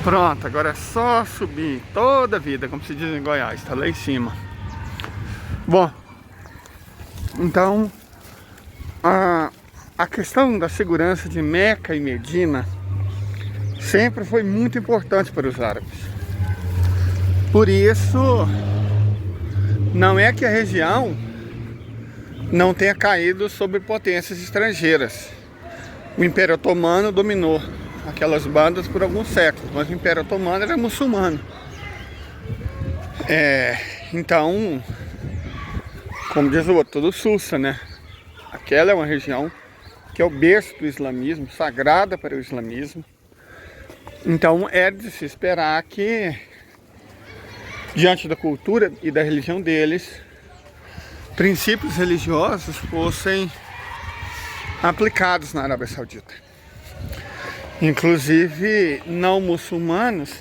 Pronto, agora é só subir toda a vida, como se diz em Goiás, tá lá em cima. Bom, então a questão da segurança de Meca e Medina sempre foi muito importante para os árabes. Por isso, não é que a região não tenha caído sob potências estrangeiras. O Império Otomano dominou aquelas bandas por alguns séculos, mas o Império Otomano era muçulmano. Então, como diz o outro, tudo sussa, né? Aquela é uma região que é o berço do islamismo, sagrada para o islamismo. Então é de se esperar que, diante da cultura e da religião deles, princípios religiosos fossem aplicados na Arábia Saudita. Inclusive, não muçulmanos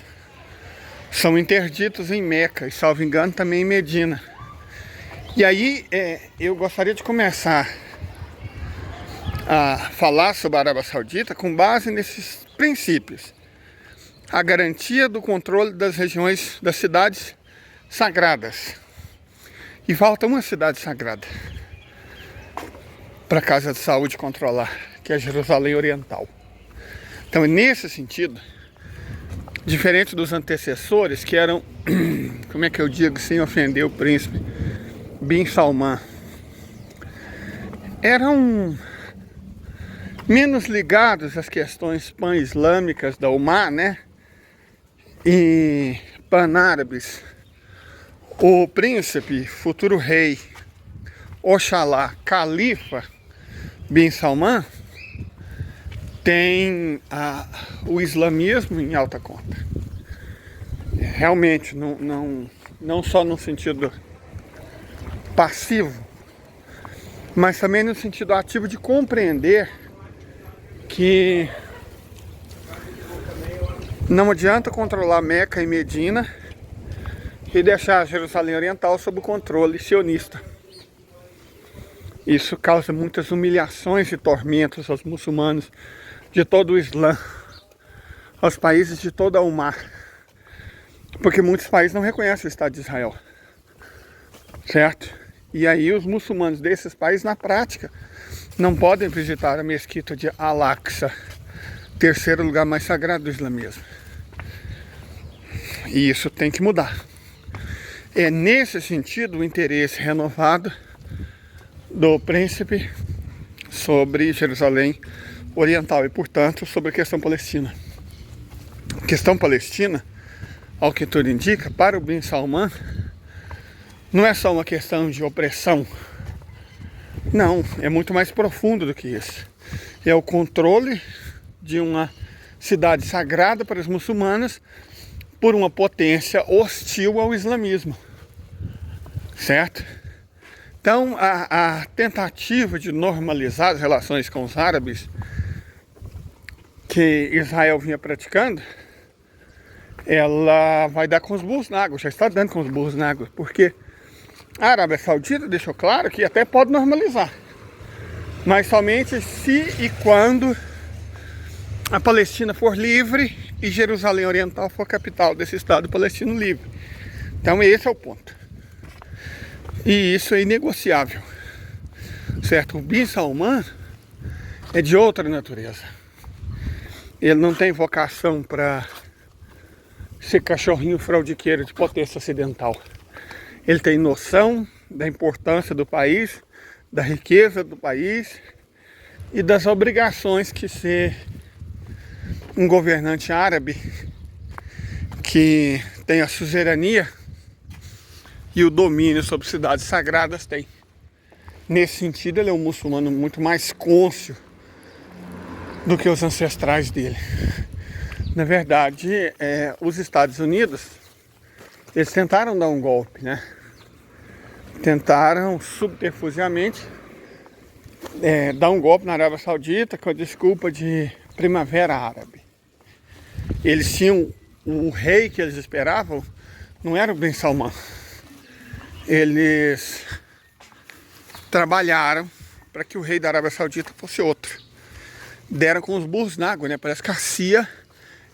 são interditos em Meca e, salvo engano, também em Medina. E aí eu gostaria de começar a falar sobre a Arábia Saudita com base nesses princípios. A garantia do controle das regiões, das cidades sagradas. E falta uma cidade sagrada para a Casa de Saúde controlar, que é Jerusalém Oriental. Então, nesse sentido, diferente dos antecessores, que eram, como é que eu digo, sem ofender o príncipe Bin Salman, eram menos ligados às questões pan-islâmicas da Umma, né? E pan-árabes. O príncipe, futuro rei, Oxalá, califa Bin Salman, tem o islamismo em alta conta. Realmente, não só no sentido passivo, mas também no sentido ativo de compreender que não adianta controlar Meca e Medina e deixar Jerusalém Oriental sob o controle sionista. Isso causa muitas humilhações e tormentos aos muçulmanos de todo o Islã, aos países de toda a Umma, porque muitos países não reconhecem o Estado de Israel, certo? E aí os muçulmanos desses países, na prática, não podem visitar a mesquita de Al-Aqsa, terceiro lugar mais sagrado do islamismo. E isso tem que mudar. É nesse sentido o interesse renovado do príncipe sobre Jerusalém Oriental e, portanto, sobre a questão palestina. A questão palestina, ao que tudo indica, para o Bin Salman, não é só uma questão de opressão. Não, é muito mais profundo do que isso. É o controle de uma cidade sagrada para os muçulmanos por uma potência hostil ao islamismo, certo? Então, a tentativa de normalizar as relações com os árabes que Israel vinha praticando, ela vai dar com os burros na água, já está dando com os burros na água, porque a Arábia Saudita deixou claro que até pode normalizar, mas somente se e quando a Palestina for livre e Jerusalém Oriental for capital desse Estado palestino livre. Então esse é o ponto. E isso é inegociável, certo? O Bin Salman é de outra natureza. Ele não tem vocação para ser cachorrinho fraudiqueiro de potência ocidental. Ele tem noção da importância do país, da riqueza do país e das obrigações que ser um governante árabe que tem a suzerania e o domínio sobre cidades sagradas tem. Nesse sentido, ele é um muçulmano muito mais cônscio do que os ancestrais dele. Na verdade, os Estados Unidos, eles tentaram dar um golpe, né? Tentaram subterfugiamente dar um golpe na Arábia Saudita com a desculpa de Primavera Árabe. Eles tinham o rei que eles esperavam, não era o Bin Salman. Eles trabalharam para que o rei da Arábia Saudita fosse outro. Deram com os burros na água, né? Parece que a CIA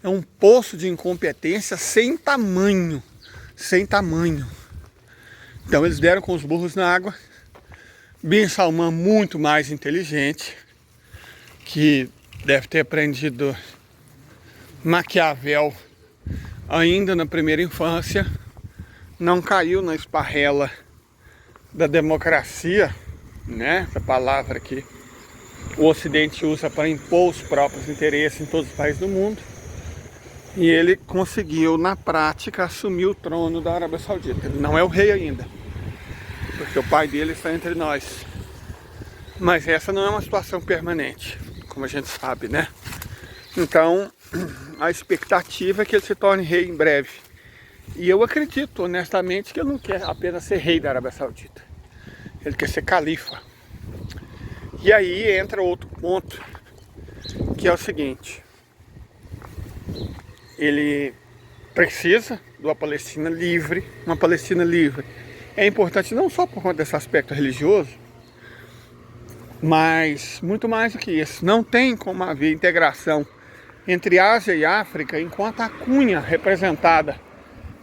É um poço de incompetência sem tamanho. Sem tamanho. Então eles deram com os burros na água. Bin Salman, muito mais inteligente, que deve ter aprendido Maquiavel ainda na primeira infância, não caiu na esparrela da democracia, né? Essa palavra que o Ocidente usa para impor os próprios interesses em todos os países do mundo. E ele conseguiu, na prática, assumir o trono da Arábia Saudita. Ele não é o rei ainda, porque o pai dele está entre nós. Mas essa não é uma situação permanente, como a gente sabe, né? Então, a expectativa é que ele se torne rei em breve. E eu acredito, honestamente, que ele não quer apenas ser rei da Arábia Saudita. Ele quer ser califa. E aí entra outro ponto, que é o seguinte. Ele precisa de uma Palestina livre. Uma Palestina livre é importante não só por conta desse aspecto religioso, mas muito mais do que isso. Não tem como haver integração entre Ásia e África enquanto a cunha representada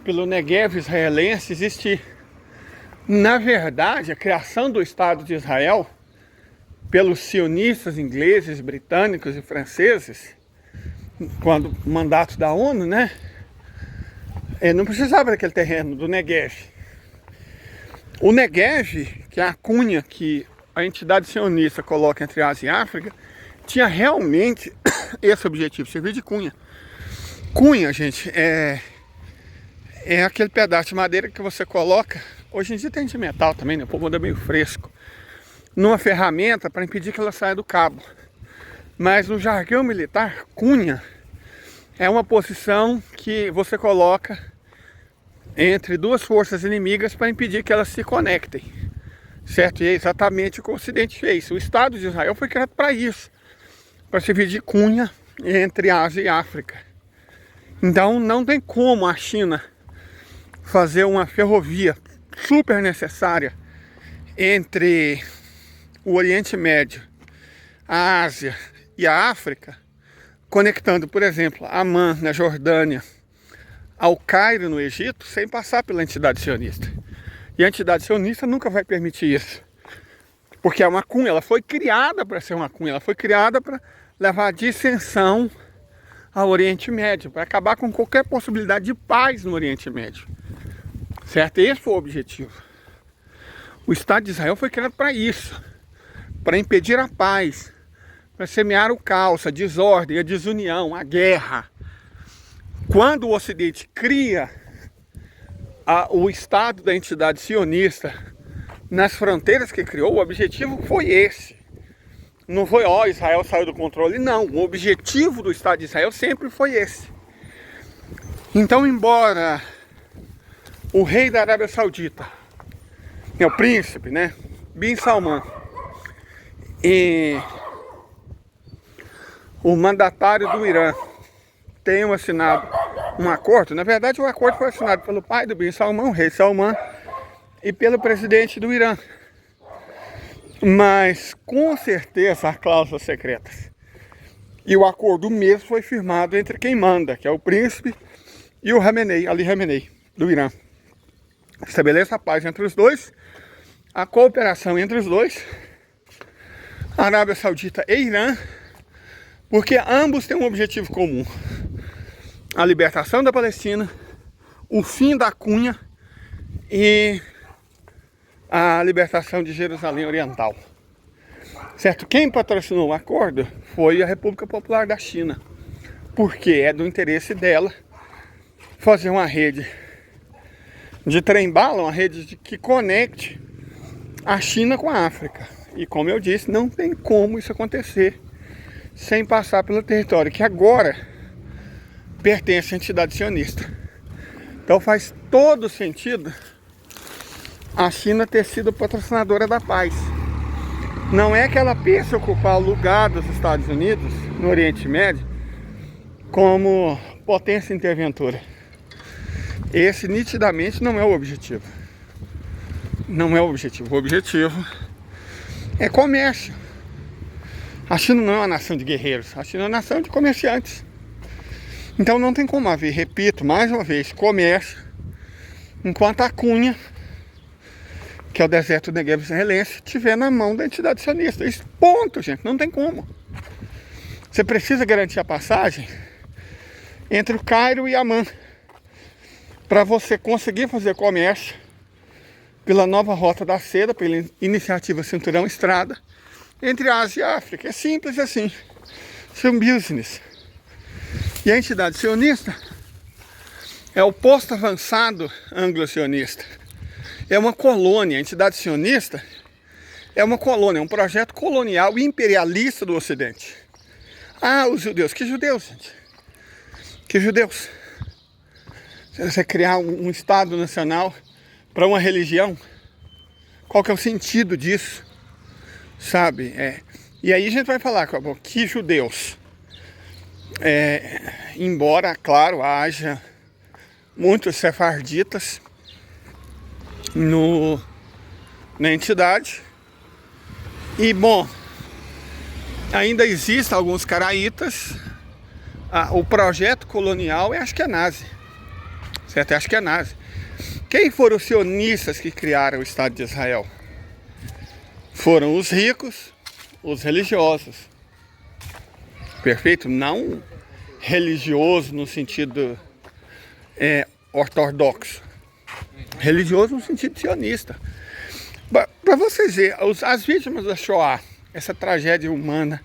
pelo Negev israelense existir. Na verdade, a criação do Estado de Israel pelos sionistas ingleses, britânicos e franceses, quando mandatos da ONU, né? Ele não precisava daquele terreno do Negev. O Negev, que é a cunha que a entidade sionista coloca entre Ásia e África, tinha realmente esse objetivo, servir de cunha. Cunha, gente, é aquele pedaço de madeira que você coloca, hoje em dia tem de metal também, né? O povo anda meio fresco, numa ferramenta para impedir que ela saia do cabo. Mas no jargão militar, cunha é uma posição que você coloca entre duas forças inimigas para impedir que elas se conectem, certo? E é exatamente o que o Ocidente fez. O Estado de Israel foi criado para isso, para servir de cunha entre Ásia e África. Então não tem como a China fazer uma ferrovia super necessária entre o Oriente Médio, a Ásia e a África, conectando, por exemplo, Amman na Jordânia ao Cairo no Egito, sem passar pela entidade sionista. E a entidade sionista nunca vai permitir isso, porque é uma cunha, ela foi criada para ser uma cunha, ela foi criada para levar dissensão ao Oriente Médio, para acabar com qualquer possibilidade de paz no Oriente Médio, certo? Esse foi o objetivo. O Estado de Israel foi criado para isso, para impedir a paz, para semear o caos, a desordem, a desunião, a guerra. Quando o Ocidente cria o Estado da entidade sionista nas fronteiras que criou, o objetivo foi esse. Não foi, Israel saiu do controle, não. O objetivo do Estado de Israel sempre foi esse. Então, embora o rei da Arábia Saudita, o príncipe, né, Bin Salman, e o mandatário do Irã tenham assinado um acordo. Na verdade, o acordo foi assinado pelo pai do Bin Salman, o rei Salman, e pelo presidente do Irã. Mas, com certeza, há cláusulas secretas. E o acordo mesmo foi firmado entre quem manda, que é o príncipe, e o Ali Khamenei, do Irã. Estabeleça a paz entre os dois, a cooperação entre os dois, Arábia Saudita e Irã, porque ambos têm um objetivo comum: a libertação da Palestina, o fim da cunha e a libertação de Jerusalém Oriental. Certo? Quem patrocinou o acordo foi a República Popular da China, porque é do interesse dela fazer uma rede de trem-bala, uma rede que conecte a China com a África. E como eu disse, não tem como isso acontecer sem passar pelo território que agora pertence à entidade sionista. Então faz todo sentido a China ter sido patrocinadora da paz. Não é que ela pense ocupar o lugar dos Estados Unidos no Oriente Médio como potência interventora. Esse nitidamente não é o objetivo. Não é o objetivo. O objetivo é comércio. A China não é uma nação de guerreiros, a China é uma nação de comerciantes. Então não tem como haver, repito, mais uma vez, comércio, enquanto a cunha, que é o deserto do Negueb israelense, estiver na mão da entidade sionista. Isso, ponto, gente, não tem como. Você precisa garantir a passagem entre o Cairo e Amman, para você conseguir fazer comércio pela nova Rota da Seda, pela iniciativa Cinturão Estrada, entre a Ásia e a África. É simples assim. Isso é um business. E a entidade sionista é o posto avançado anglo-sionista. É uma colônia. A entidade sionista é uma colônia, é um projeto colonial e imperialista do Ocidente. Ah, os judeus. Que judeus, gente? Que judeus? Você criar um Estado nacional para uma religião? Qual que é o sentido disso? Sabe? E aí a gente vai falar que judeus. Embora, claro, haja muitos sefarditas na entidade. E, bom, ainda existem alguns caraítas. O projeto colonial, eu acho que é nazi. Certo? Eu acho que é nazi. Quem foram os sionistas que criaram o Estado de Israel? Foram os ricos, os religiosos. Perfeito? Não religioso no sentido ortodoxo. Religioso no sentido sionista. Para vocês verem, as vítimas da Shoah, essa tragédia humana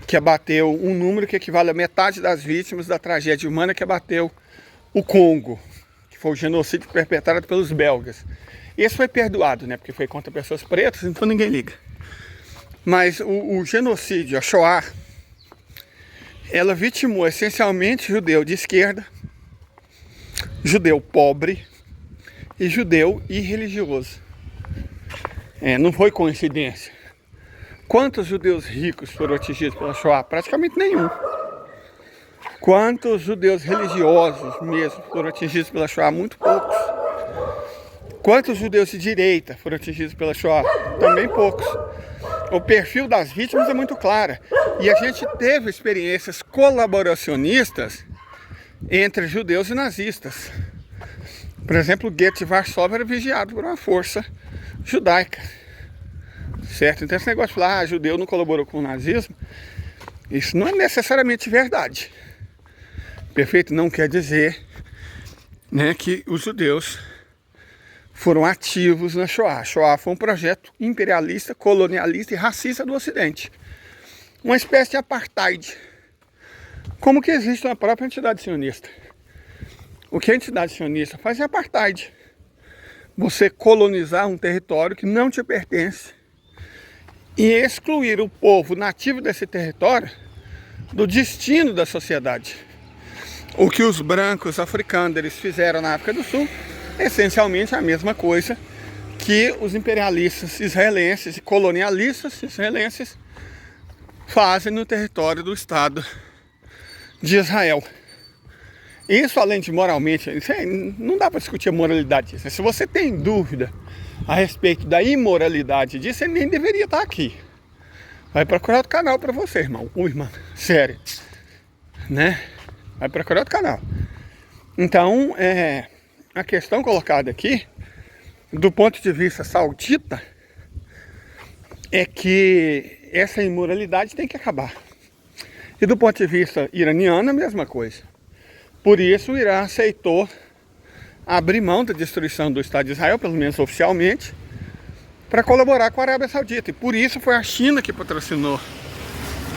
que abateu um número que equivale a metade das vítimas da tragédia humana que abateu o Congo, que foi o genocídio perpetrado pelos belgas. Esse foi perdoado, né? Porque foi contra pessoas pretas, então ninguém liga. Mas o genocídio, a Shoah, ela vitimou essencialmente judeu de esquerda, judeu pobre e judeu irreligioso. Não foi coincidência. Quantos judeus ricos foram atingidos pela Shoah? Praticamente nenhum. Quantos judeus religiosos mesmo foram atingidos pela Shoah? Muito poucos. Quantos judeus de direita foram atingidos pela Shoah? Também poucos. O perfil das vítimas é muito claro. E a gente teve experiências colaboracionistas entre judeus e nazistas. Por exemplo, o gueto de Varsóvia era vigiado por uma força judaica. Certo? Então esse negócio de falar, judeu não colaborou com o nazismo, isso não é necessariamente verdade. Perfeito? Não quer dizer, né, que os judeus foram ativos na Shoah. A Shoah foi um projeto imperialista, colonialista e racista do Ocidente. Uma espécie de apartheid. Como que existe na própria entidade sionista. O que a entidade sionista faz é apartheid. Você colonizar um território que não te pertence e excluir o povo nativo desse território do destino da sociedade. O que os brancos africâneres fizeram na África do Sul é essencialmente a mesma coisa que os imperialistas israelenses e colonialistas israelenses fazem no território do Estado de Israel. Isso, além de moralmente, não dá para discutir a moralidade disso. Se você tem dúvida a respeito da imoralidade disso, você nem deveria estar aqui. Vai procurar outro canal para você, irmão. Irmã, sério. Né? Vai procurar outro canal. Então, a questão colocada aqui, do ponto de vista saudita, é que essa imoralidade tem que acabar. E do ponto de vista iraniano, a mesma coisa. Por isso, o Irã aceitou abrir mão da destruição do Estado de Israel, pelo menos oficialmente, para colaborar com a Arábia Saudita. E por isso foi a China que patrocinou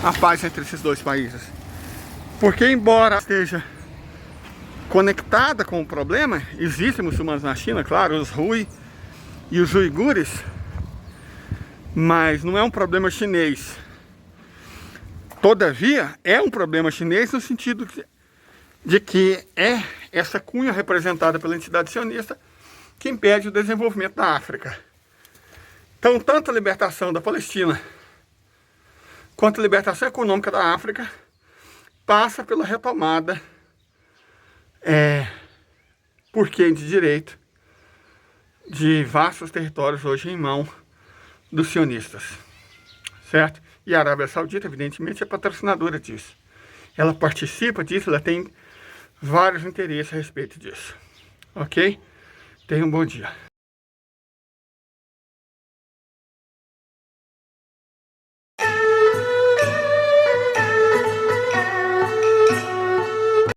a paz entre esses dois países. Porque, embora esteja conectada com o problema, existem muçulmanos na China, claro, os Hui e os uigures, mas não é um problema chinês. Todavia, é um problema chinês no sentido de que é essa cunha representada pela entidade sionista que impede o desenvolvimento da África. Então, tanto a libertação da Palestina quanto a libertação econômica da África passa pela retomada por quem de direito de vastos territórios hoje em mão dos sionistas, certo? E a Arábia Saudita, evidentemente, é patrocinadora disso. Ela participa disso, ela tem vários interesses a respeito disso. Ok? Tenha um bom dia.